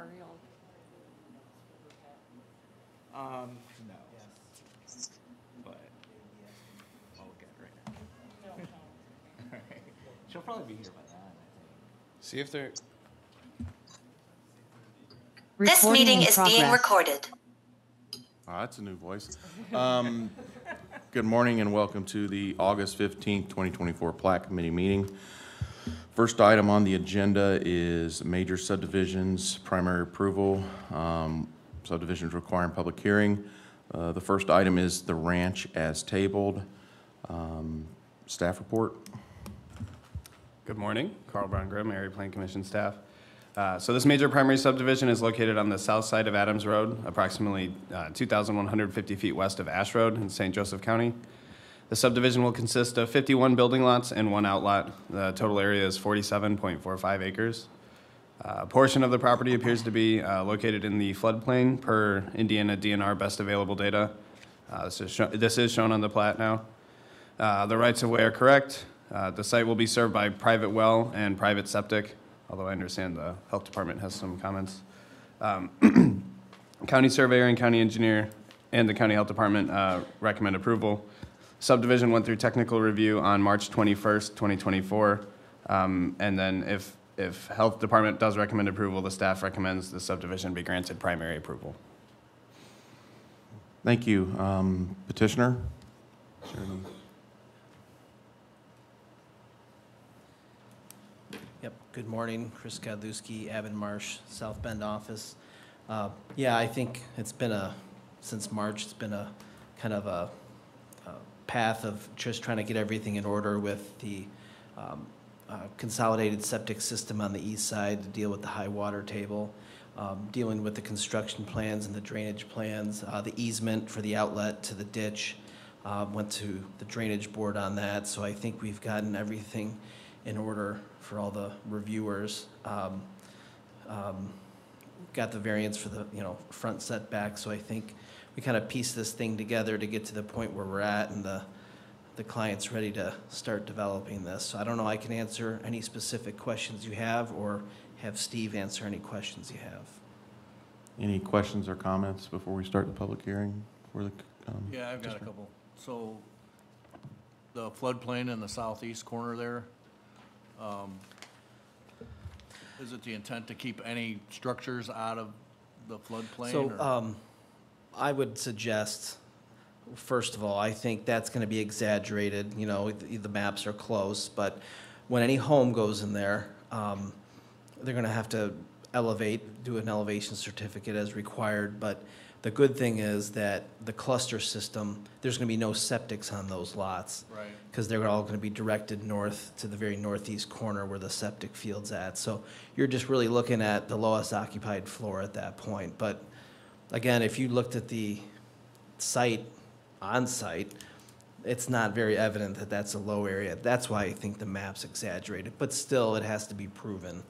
or you'll? No. But I'll get it right now. All right. She'll probably be here by then, I think. See if they're. This meeting is being recorded. Oh, that's a new voice. Good morning and welcome to the August 15th, 2024 Plat Committee meeting. First item on the agenda is major subdivisions, primary approval, subdivisions requiring public hearing. The first item is the ranch as tabled. Staff report. Good morning, Carl Brown Grimm, Area Plan Commission staff. So this major primary subdivision is located on the south side of Adams Road, approximately 2,150 feet west of Ash Road in St. Joseph County. The subdivision will consist of 51 building lots and one outlot. The total area is 47.45 acres. A portion of the property appears to be located in the floodplain per Indiana DNR best available data. This is shown on the plat now. The rights of way are correct. The site will be served by private well and private septic, although I understand the health department has some comments. County surveyor and county engineer and the county health department recommend approval. Subdivision went through technical review on March 21st, 2024. And then if health department does recommend approval, the staff recommends the subdivision be granted primary approval. Thank you. Petitioner? Yep. Good morning, Chris Gadlewski, Avon Marsh, South Bend office. Yeah, I think it's been since March, it's been a kind of a path of just trying to get everything in order with the consolidated septic system on the east side to deal with the high water table, dealing with the construction plans and the drainage plans, the easement for the outlet to the ditch, went to the drainage board on that. So I think we've gotten everything in order for all the reviewers. Got the variance for the front setback. So I think we kind of piece this thing together to get to the point where we're at, and the client's ready to start developing this. So I don't know, I can answer any specific questions you have, or have Steve answer any questions you have. Any questions or comments before we start the public hearing? Yeah, I've got a couple. So the floodplain in the southeast corner there, is it the intent to keep any structures out of the floodplain? So I would suggest, first of all, I think that's going to be exaggerated. The maps are close, but when any home goes in there, they're going to have to do an elevation certificate as required. But the good thing is that the cluster system, there's going to be no septics on those lots. Right. Because they're all going to be directed north to the very northeast corner where the septic field's at. So you're just really looking at the lowest occupied floor at that point. But again, if you looked at the site, on-site, it's not very evident that that's a low area. That's why I think the map's exaggerated. But still, it has to be proven.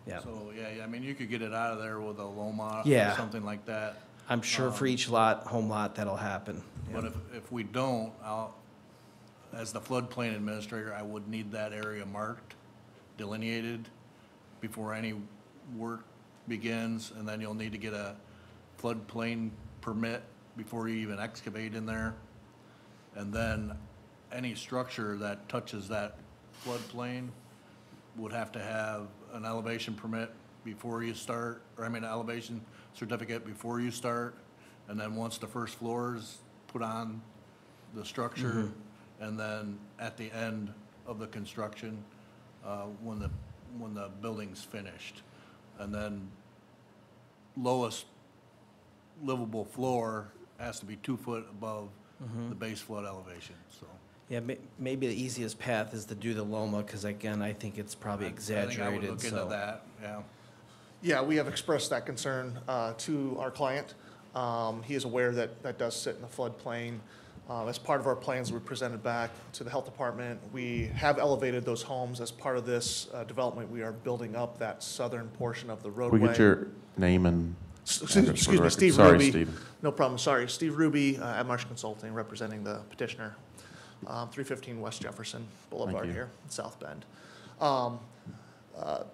Yeah. So, yeah, I mean, you could get it out of there with a Loma Yeah. or something like that. I'm sure for each home lot, that'll happen. But if we don't, as the floodplain administrator, I would need that area marked, delineated before any work begins, and then you'll need to get a floodplain permit before you even excavate in there. And then any structure that touches that floodplain would have to have an elevation permit before you start, an elevation certificate before you start. And then once the first floor is put on the structure, and then at the end of the construction, when the building's finished. And then lowest livable floor has to be 2 foot above the base flood elevation. So Yeah, maybe the easiest path is to do the Loma, because again, I think it's probably exaggerated. I think I would look into that, yeah. Yeah, we have expressed that concern to our client. He is aware that that does sit in the floodplain. As part of our plans we presented back to the health department, we have elevated those homes. As part of this development, we are building up that southern portion of the roadway. We get your name and Excuse me, Steve Sorry, Ruby. Steve. No problem, sorry. Steve Ruby at Marsh Consulting, representing the petitioner. 315 West Jefferson Boulevard here in South Bend.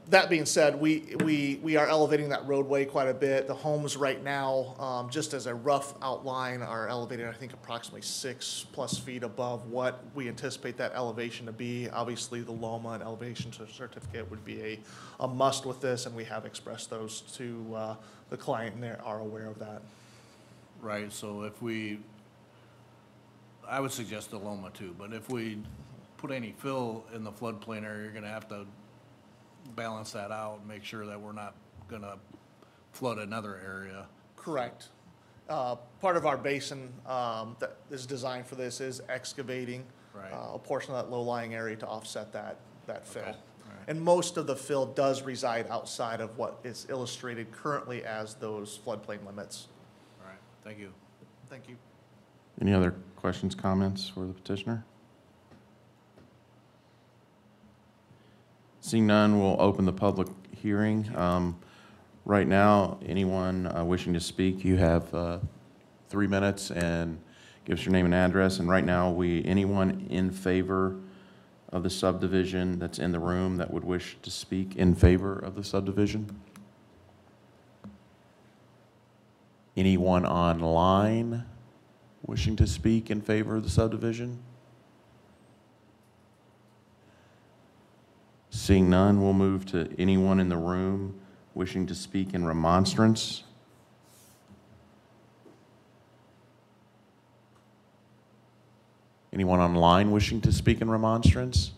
That being said, we are elevating that roadway quite a bit. The homes right now, just as a rough outline, are elevated, I think, approximately 6+ feet above what we anticipate that elevation to be. Obviously, the LOMA and elevation certificate would be a must with this, and we have expressed those to the client, and they are aware of that. Right, so I would suggest the Loma too, but if we put any fill in the floodplain area, you're gonna have to balance that out, and make sure that we're not gonna flood another area. Correct. Part of our basin that is designed for this is excavating Right. a portion of that low-lying area to offset that fill. Okay, all right. And most of the fill does reside outside of what is illustrated currently as those floodplain limits. All right, thank you. Thank you. Any other questions, comments for the petitioner? Seeing none, we'll open the public hearing. Right now, anyone wishing to speak, you have 3 minutes, and give us your name and address. And right now, anyone in favor of the subdivision that's in the room that would wish to speak in favor of the subdivision? Anyone online wishing to speak in favor of the subdivision? Seeing none, we'll move to anyone in the room wishing to speak in remonstrance. Anyone online wishing to speak in remonstrance?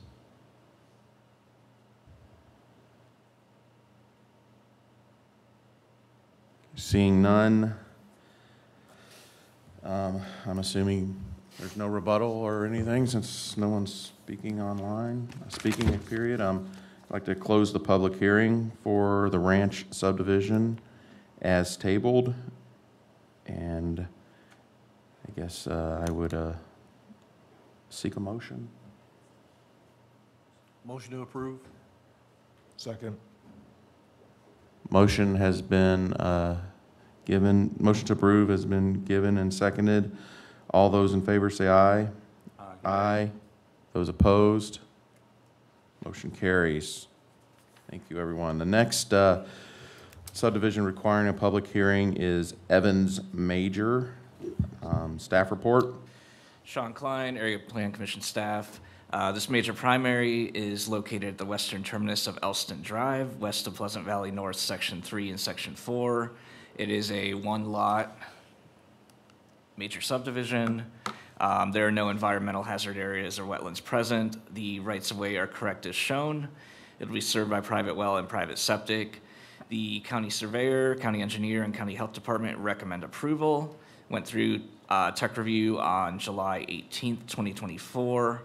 Seeing none, I'm assuming there's no rebuttal or anything since no one's speaking online, speaking period. I'd like to close the public hearing for the ranch subdivision as tabled. And I guess I would seek a motion. Motion to approve? Second. Motion has been given, motion to approve has been given and seconded. All those in favor say aye. Aye. Those opposed? Motion carries. Thank you, everyone. The next subdivision requiring a public hearing is Evans Major. Staff report. Sean Klein, Area Plan Commission staff. This major primary is located at the western terminus of Elston Drive, west of Pleasant Valley North, Section 3 and Section 4. It is a one-lot major subdivision. There are no environmental hazard areas or wetlands present. The rights-of-way are correct as shown. It will be served by private well and private septic. The county surveyor, county engineer, and county health department recommend approval. Went through tech review on July 18th, 2024.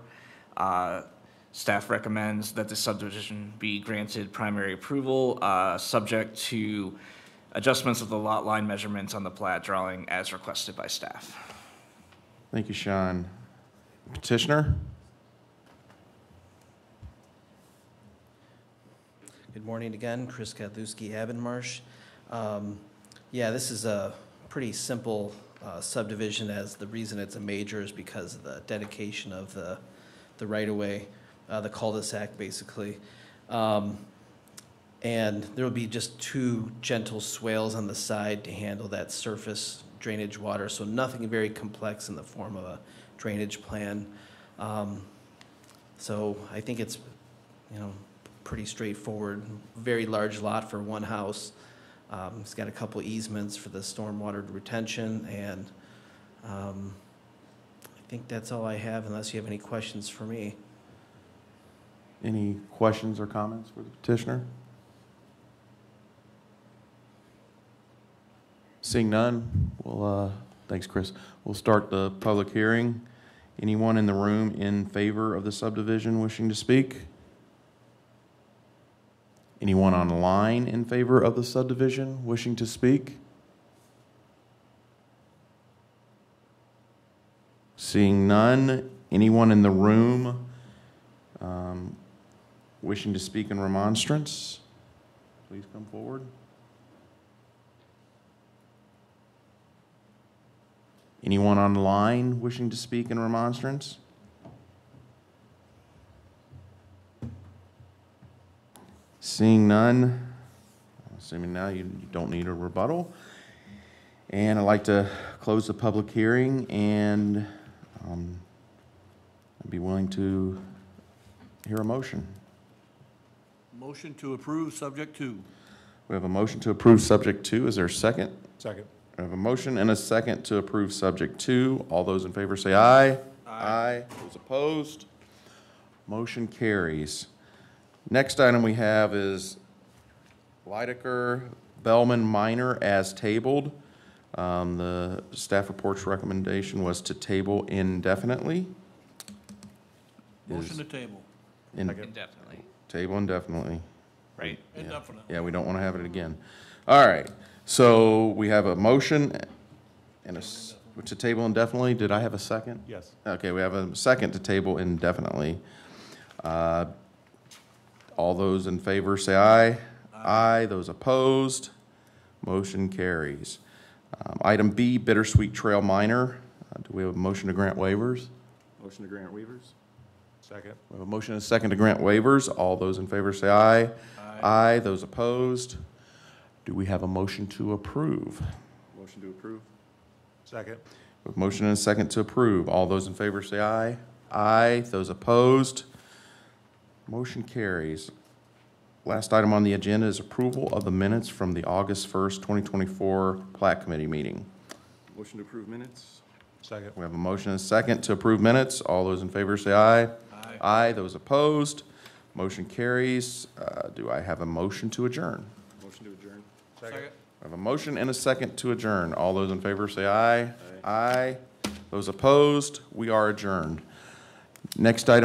Staff recommends that the subdivision be granted primary approval, subject to adjustments of the lot line measurements on the plat drawing as requested by staff. Thank you, Sean. Petitioner? Good morning again, Chris Kadlewski, Abendmarsh. Yeah, this is a pretty simple subdivision, as the reason it's a major is because of the dedication of the right-of-way, the cul-de-sac, basically. And there will be just 2 gentle swales on the side to handle that surface drainage water, so nothing very complex in the form of a drainage plan. So I think it's, pretty straightforward. Very large lot for one house. It's got a couple easements for the stormwater retention, and I think that's all I have, unless you have any questions for me. Any questions or comments for the petitioner? Seeing none, thanks, Chris. We'll start the public hearing. Anyone in the room in favor of the subdivision wishing to speak? Anyone online in favor of the subdivision wishing to speak? Seeing none, anyone in the room wishing to speak in remonstrance, please come forward. Anyone online wishing to speak in remonstrance? Seeing none, I'm assuming now you don't need a rebuttal. And I'd like to close the public hearing, and I'd be willing to hear a motion. Motion to approve, subject to. We have a motion to approve subject to. Is there a second? Second. I have a motion and a second to approve subject to. All those in favor say aye. Aye. Those opposed? Motion carries. Next item we have is Lydecker Bellman Minor as tabled. The staff report's recommendation was to table indefinitely. Motion to table. Indefinitely. Table indefinitely. Right. Indefinitely. Yeah, we don't want to have it again. All right, so we have a motion and to table indefinitely. Did I have a second? Yes. Okay, we have a second to table indefinitely. All those in favor say aye. Aye. Those opposed, motion carries. Item B, Bittersweet Trail Minor. Do we have a motion to grant waivers? Motion to grant waivers? Second. We have a motion and a second to grant waivers. All those in favor say aye. Aye. Those opposed? Do we have a motion to approve? Motion to approve. Second. We have a motion and a second to approve. All those in favor say aye. Aye. Those opposed? Motion carries. Last item on the agenda is approval of the minutes from the August 1st, 2024 Plat Committee meeting. Motion to approve minutes. Second. We have a motion and a second to approve minutes. All those in favor say aye. Aye. Aye. Those opposed? Motion carries. Do I have a motion to adjourn? Motion to adjourn. Second. I have a motion and a second to adjourn. All those in favor say aye. Aye. Those opposed? We are adjourned. Next item.